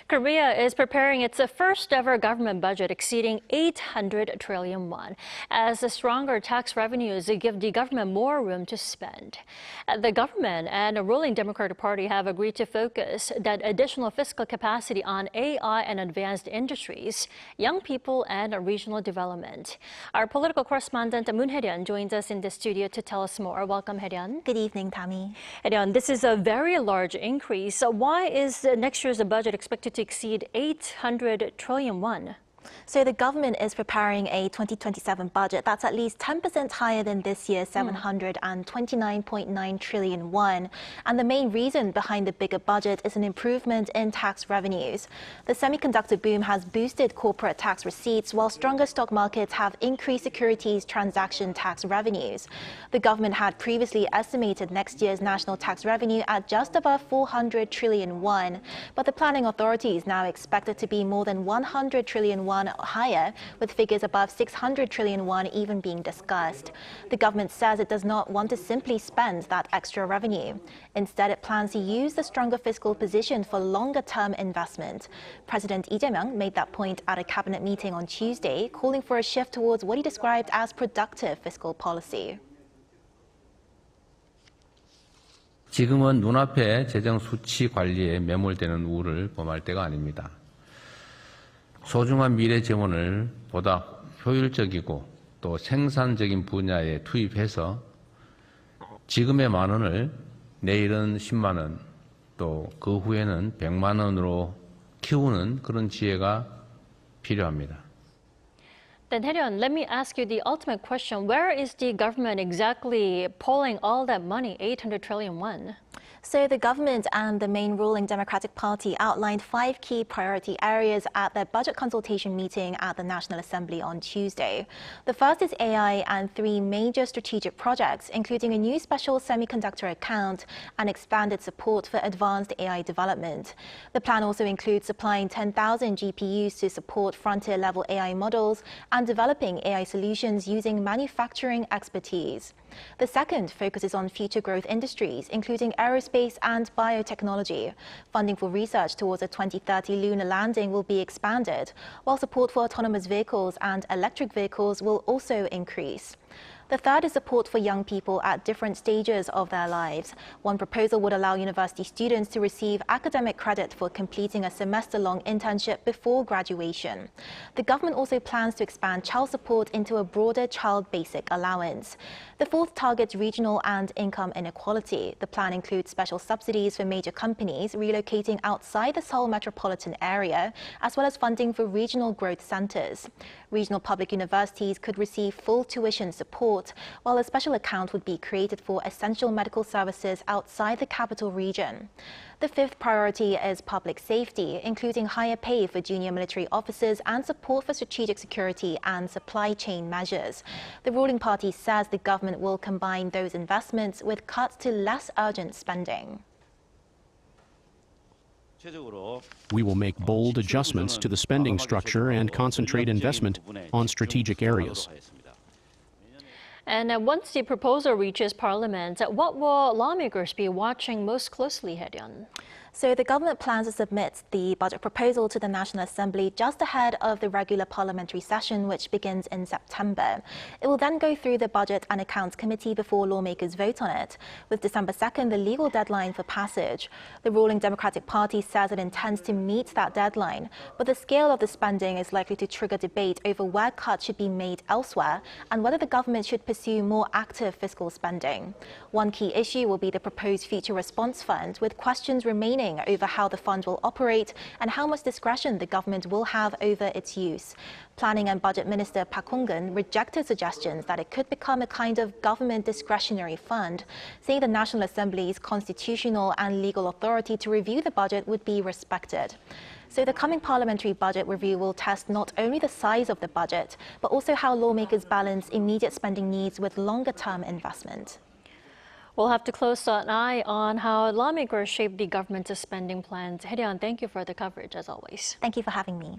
Korea is preparing its first ever government budget exceeding 800 trillion won, as the stronger tax revenues give the government more room to spend. The government and the ruling Democratic Party have agreed to focus that additional fiscal capacity on AI and advanced industries, young people, and regional development. Our political correspondent Moon Hye-ryeon joins us in the studio to tell us more. Welcome, Hye-ryeon. Good evening, Dami. Hye-ryeon, this is a very large increase. Why is next year's budget expected to exceed 800 trillion won? So the government is preparing a 2027 budget that's at least 10% higher than this year's 729.9 trillion won. And the main reason behind the bigger budget is an improvement in tax revenues. The semiconductor boom has boosted corporate tax receipts, while stronger stock markets have increased securities transaction tax revenues. The government had previously estimated next year's national tax revenue at just above 400 trillion won, but the planning authorities now expect it to be more than 100 trillion won higher, with figures above 600 trillion won even being discussed. The government says it does not want to simply spend that extra revenue. Instead, it plans to use the stronger fiscal position for longer-term investment. President Lee Jae-myung made that point at a cabinet meeting on Tuesday, calling for a shift towards what he described as productive fiscal policy. 지금은 눈앞의 재정 수치 관리에 매몰되는 우를 범할 때가 아닙니다. 소중한 미래 재원을 보다 효율적이고 또 생산적인 분야에 투입해서 지금의 10,000원을 내일은 10만 원, 또 그 후에는 100만 원으로 키우는 그런 지혜가 필요합니다. Then, Hye-ryeon, let me ask you the ultimate question. Where is the government exactly pulling all that money, 800 trillion won? So the government and the main ruling Democratic Party outlined 5 key priority areas at their budget consultation meeting at the National Assembly on Tuesday. The first is AI and 3 major strategic projects, including a new special semiconductor account and expanded support for advanced AI development. The plan also includes supplying 10,000 GPUs to support frontier-level AI models and developing AI solutions using manufacturing expertise. The second focuses on future growth industries, including aerospace and biotechnology. Funding for research towards a 2030 lunar landing will be expanded, while support for autonomous vehicles and electric vehicles will also increase. The third is support for young people at different stages of their lives. One proposal would allow university students to receive academic credit for completing a semester-long internship before graduation. The government also plans to expand child support into a broader child basic allowance. The fourth targets regional and income inequality. The plan includes special subsidies for major companies relocating outside the Seoul metropolitan area, as well as funding for regional growth centers. Regional public universities could receive full tuition support, while a special account would be created for essential medical services outside the capital region. The fifth priority is public safety, including higher pay for junior military officers and support for strategic security and supply chain measures. The ruling party says the government will combine those investments with cuts to less urgent spending. We will make bold adjustments to the spending structure and concentrate investment on strategic areas. And once the proposal reaches Parliament, what will lawmakers be watching most closely, Hye-ryeon? So the government plans to submit the budget proposal to the National Assembly just ahead of the regular parliamentary session, which begins in September. It will then go through the Budget and Accounts Committee before lawmakers vote on it, with December 2nd the legal deadline for passage. The ruling Democratic Party says it intends to meet that deadline, but the scale of the spending is likely to trigger debate over where cuts should be made elsewhere and whether the government should pursue more active fiscal spending. One key issue will be the proposed Future Response Fund, with questions remaining over how the fund will operate and how much discretion the government will have over its use. Planning and Budget Minister Park Hong-gun rejected suggestions that it could become a kind of government discretionary fund, saying the National Assembly's constitutional and legal authority to review the budget would be respected. So the coming parliamentary budget review will test not only the size of the budget, but also how lawmakers balance immediate spending needs with longer-term investment. We'll have to close an eye on how lawmakers shape the government's spending plans. Hye-ryeon, thank you for the coverage, as always. Thank you for having me.